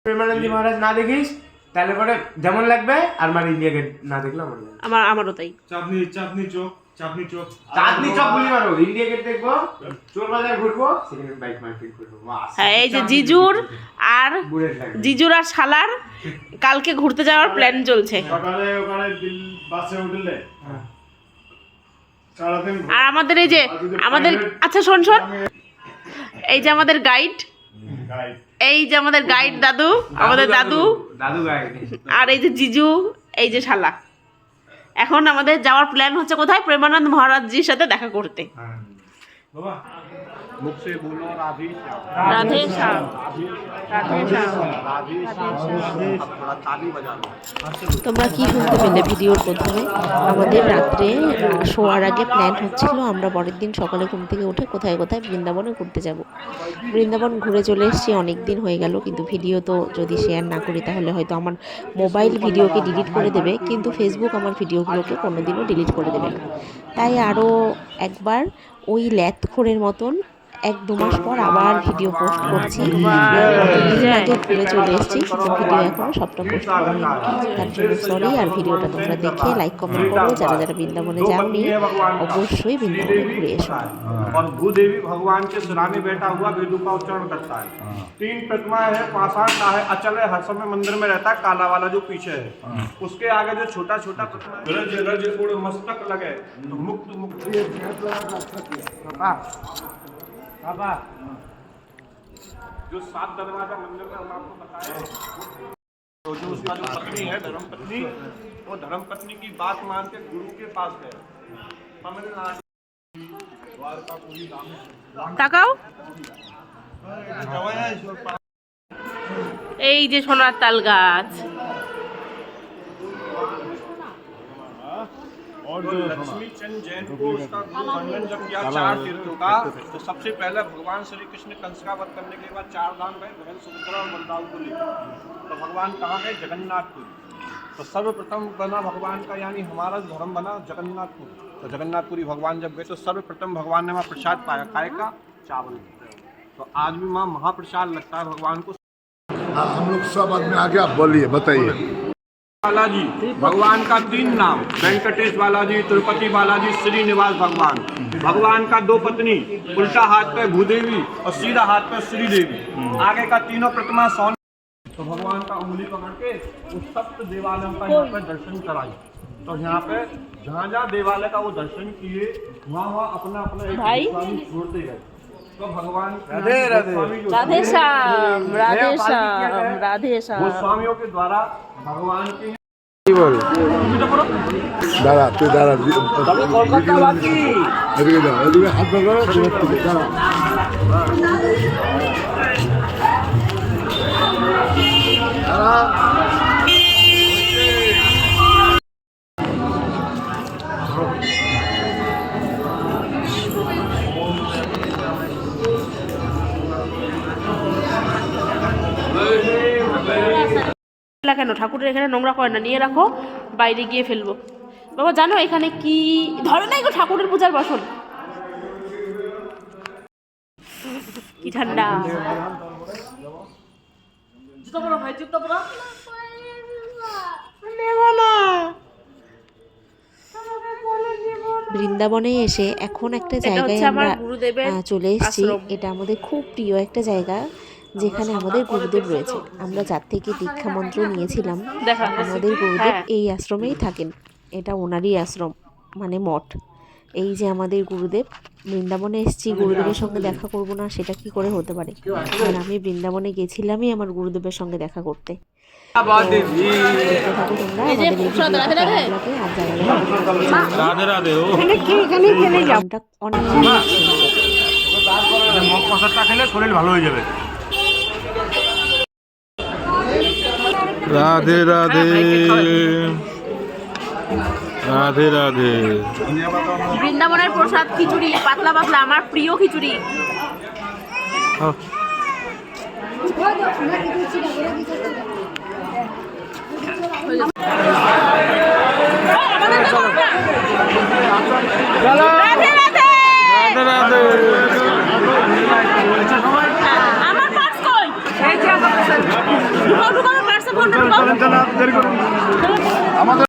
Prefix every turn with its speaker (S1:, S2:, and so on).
S1: প্রেমানন্দী মহারাজ না দেখিস তাহলে পরে যেমন লাগবে আর আমার ইন্ডিয়া গেট না দেখলে
S2: আমারও তাই।
S3: চাঁদনি চোখ
S1: চাঁদনি চক গুলি মারো, ইন্ডিয়া গেট দেখবো, চোর বাজার ঘুরবো, সেখানে বাইক মার্কেট করবো।
S2: হ্যাঁ, এই যে জিজুর আর শালার কালকে ঘুরতে যাওয়ার প্ল্যান চলছে।
S3: সকালে ওখানে বাসে উঠলে
S2: আর আমাদের এই যে আচ্ছা শোন এই যে আমাদের গাইড দাদু, আমাদের দাদু
S1: গাইড,
S2: আর এই যে জিজু, এই যে শালা। এখন আমাদের যাওয়ার প্ল্যান হচ্ছে কোথায়? প্রেমানন্দ মহারাজজির সাথে দেখা করতে।
S3: বাবা মুখ से बोलो राधे श्याम।
S2: রাধে শ্যাম, রাধে শ্যাম।
S3: थोड़ा ताली बजा लो।
S4: তোমরা কি শুনতে পেলে ভিডিওর প্রথমে? আমাদের রাত্রে শোয়ার আগে প্ল্যান হচ্ছিল আমরা পরের দিন সকালে ঘুম থেকে উঠে কোথায় কোথায় বৃন্দাবনে ঘুরতে যাব। বৃন্দাবন ঘুরে চলে এসেছি, অনেক দিন হয়ে গেল, কিন্তু ভিডিও তো যদি শেয়ার না করি তাহলে হয়তো আমার মোবাইল ভিডিওকে ডিলিট করে দেবে, কিন্তু ফেসবুক আমার ভিডিওগুলোকে কোনোদিনও ডিলিট করে দেবে না। তাই আরও একবার ওই ল্যাথখোরের মতন 1-2 মাস পর আবার ভিডিও পোস্ট করছি। দুদিন আগে ঘুরে চলে এসেছি, কিন্তু ভিডিও এখনো সবটা পোস্ট করিনি, তার জন্য সরি। আর ভিডিওটা তোমরা দেখে লাইক কমেন্ট করো, যারা যারা বৃন্দাবনে যাননি অবশ্যই বৃন্দাবনে ঘুরে এসো।
S3: और भूदेवी भगवान के सिरा में बैठा हुआ वेदों का उच्चारण करता है। 3 प्रतिमाएं है, पाषाण का है, अचल है, हर समय मंदिर में रहता है, काला वाला जो पीछे है। उसके आगे जो छोटा छोटा प्रतिमा गरज उड़ मस्तक लगे तो मुक्त जो 7 दरवाजा मंदिर में हम आपको बताया, तो जो उसका जो पत्नी है धर्म पत्नी, वो धर्म पत्नी की बात मान के गुरु के पास गए। तमिलनाडु
S2: তাকাও, এই যে সোনার তাল গাছ।
S3: और जो लक्ष्मी चंद जैन को उसका वर्णन जब किया 4 तीर्थों का, तो सबसे पहले भगवान श्री कृष्ण कंस का वध करने के बाद 4 धाम गए, बहन सुभद्रा और बलराम को लेकर। तो भगवान कहाँ गए? जगन्नाथपुर। तो सर्वप्रथम बना भगवान का, यानी हमारा धर्म बना जगन्नाथपुर। तो जगन्नाथपुरी भगवान जब गए तो सर्वप्रथम भगवान ने वहाँ प्रसाद पाया, काय का? चावल। तो आज भी वहाँ महाप्रसाद लगता है भगवान को।
S5: हम लोग सब आदमी आगे, आप बोलिए, बताइए।
S3: बालाजी भगवान का 3 नाम, वेंकटेश बालाजी, तिरुपति बालाजी, श्रीनिवास भगवान। भगवान का 2 पत्नी, उल्टा हाथ पे भूदेवी और सीधा हाथ पे श्रीदेवी। आगे का तीनों प्रतिमा सोने। तो भगवान का उंगली पकड़ के उस सप्त देवालयों का यहाँ पे दर्शन कराई। तो यहाँ पे जहाँ जहाँ देवालय का वो दर्शन किए, वहाँ अपना अपना एक स्वामी छोड़ते गए। तो भगवान
S2: राधे श्याम, राधे श्याम, राधे श्याम।
S3: वो स्वामियों के द्वारा भगवान के
S5: दादा तू दादा এদিকে যাও, এদিকে হাত ধরো, দাঁড়া।
S2: কেন ঠাকুরের এখানে নোংরা করে না, নিয়ে রাখো, বাইরে গিয়ে ফেলবো। বাবা জানো এখানে কি ধরে নাই গো ঠাকুরের পূজার বাসন, কি ঠান্ডা।
S4: বৃন্দাবনে এসে এখন একটা জায়গায় আমরা চলে এসেছি, এটা আমাদের খুব প্রিয় একটা জায়গা, যেখানে আমাদের গুরুদেব রয়েছে। আমরা যার থেকে দীক্ষা মন্ত্র নিয়েছিলাম, আমাদের গুরুদেব এই আশ্রমেই থাকেন, এটা ওনারই আশ্রম, মানে মঠ। এই যে আমাদের গুরুদেব, বৃন্দাবনে এসেছি, গুরুদেবের সঙ্গে দেখা করব না সেটা কি করে হতে পারে? কারণ আমি বৃন্দাবনে গেছিলামই আমার গুরুদেবের সঙ্গে দেখা করতে।
S3: খেলে শরীর ভালো হয়ে যাবে।
S6: রাধে রাধে, রাধে রাধে।
S2: বৃন্দাবনের প্রসাদ খিচুড়ি, পাতলা পাতলা, আমার প্রিয় খিচুড়ি। রাধে রাধে,
S6: রাধে রাধে।
S2: আমার পার্স কই?
S5: আমাদের